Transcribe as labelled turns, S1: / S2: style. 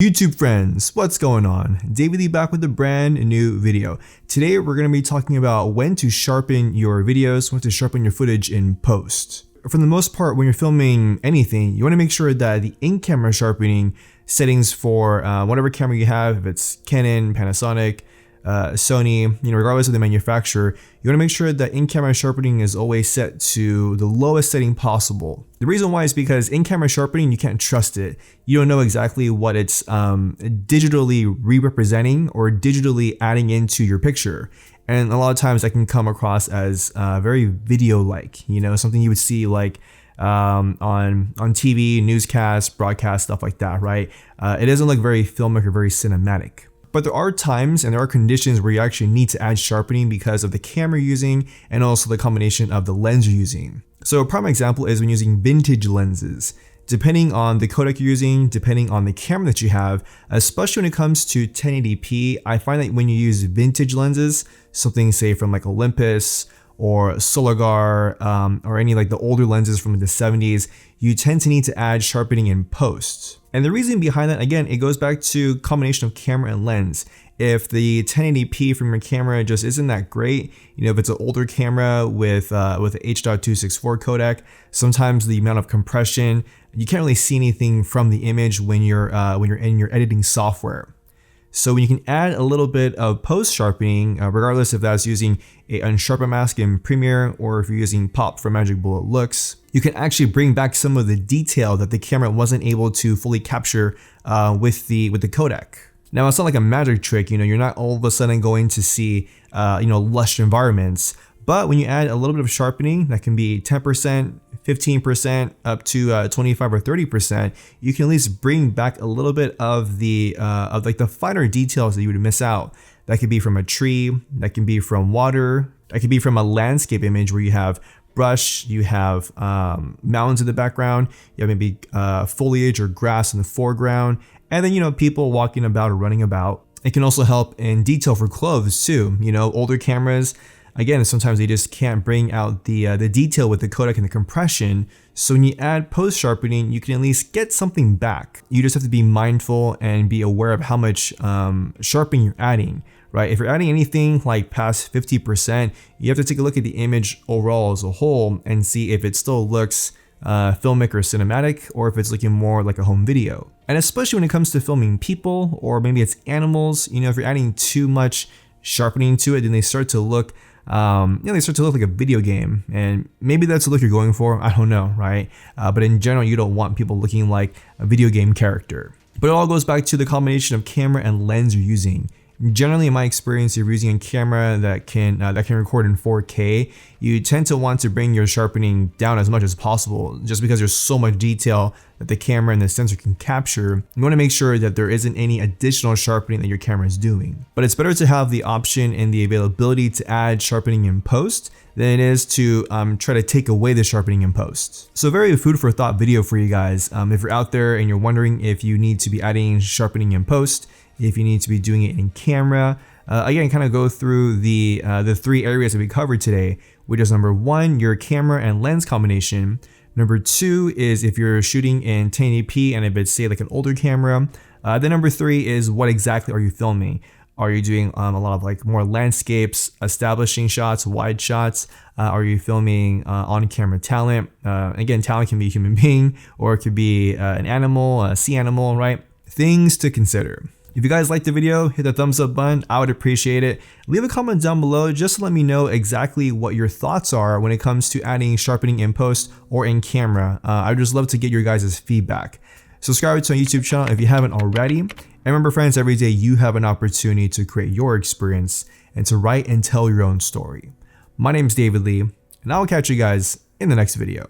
S1: YouTube friends, what's going on? David Lee back with a brand new video. Today we're going to be talking about when to sharpen your videos, when to sharpen your footage in post. For the most part, when you're filming anything, you want to make sure that the in-camera sharpening settings for whatever camera you have, if it's Canon, Panasonic, Sony, regardless of the manufacturer, you want to make sure that in-camera sharpening is always set to the lowest setting possible. The reason why is because in-camera sharpening, you can't trust it. You don't know exactly what it's digitally re-representing or digitally adding into your picture. And a lot of times that can come across as very video-like, something you would see like on TV, newscasts, broadcasts, stuff like that, right? It doesn't look very filmic or very cinematic. But there are times and there are conditions where you actually need to add sharpening because of the camera you're using and also the combination of the lens you're using. So a prime example is when using vintage lenses. Depending on the codec you're using, depending on the camera that you have, especially when it comes to 1080p, I find that when you use vintage lenses, something say from like Olympus or Soligar, or any like the older lenses from the 70s, you tend to need to add sharpening in post. And the reason behind that, again, it goes back to combination of camera and lens. If the 1080p from your camera just isn't that great, if it's an older camera with an H.264 codec, sometimes the amount of compression, you can't really see anything from the image when you're in your editing software. So when you can add a little bit of post sharpening, regardless if that's using a unsharpen mask in Premiere or if you're using Pop for Magic Bullet looks, you can actually bring back some of the detail that the camera wasn't able to fully capture with the codec. Now, it's not like a magic trick, you're not all of a sudden going to see lush environments. But when you add a little bit of sharpening, that can be 10%, 15%, up to 25 or 30%, you can at least bring back a little bit of the finer details that you would miss out. That could be from a tree, that can be from water, that could be from a landscape image where you have brush, you have mountains in the background, you have maybe foliage or grass in the foreground, and then people walking about or running about. It can also help in detail for clothes too. Older cameras, again, sometimes they just can't bring out the detail with the codec and the compression. So when you add post sharpening, you can at least get something back. You just have to be mindful and be aware of how much sharpening you're adding, right? If you're adding anything like past 50%, you have to take a look at the image overall as a whole and see if it still looks filmic or cinematic, or if it's looking more like a home video. And especially when it comes to filming people, or maybe it's animals, if you're adding too much sharpening to it, then they start to look like a video game, and maybe that's the look you're going for. I don't know, right? But in general, you don't want people looking like a video game character. But it all goes back to the combination of camera and lens you're using. Generally, in my experience, if you're using a camera that can record in 4K, you tend to want to bring your sharpening down as much as possible, just because there's so much detail that the camera and the sensor can capture. You want to make sure that there isn't any additional sharpening that your camera is doing. But it's better to have the option and the availability to add sharpening in post than it is to try to take away the sharpening in post. So very food for thought video for you guys. If you're out there and you're wondering if you need to be adding sharpening in post, if you need to be doing it in camera, again, kind of go through the three areas that we covered today, which is number one, your camera and lens combination. Number two is if you're shooting in 1080p and if it's say like an older camera. Then number three is what exactly are you filming? Are you doing a lot of like more landscapes, establishing shots, wide shots? Are you filming on-camera talent? Again, talent can be a human being, or it could be an animal, a sea animal, right? Things to consider. If you guys liked the video, hit the thumbs up button. I would appreciate it. Leave a comment down below just to let me know exactly what your thoughts are when it comes to adding sharpening in post or in camera. I would just love to get your guys' feedback. Subscribe to my YouTube channel if you haven't already. And remember, friends, every day you have an opportunity to create your experience and to write and tell your own story. My name is David Lee, and I will catch you guys in the next video.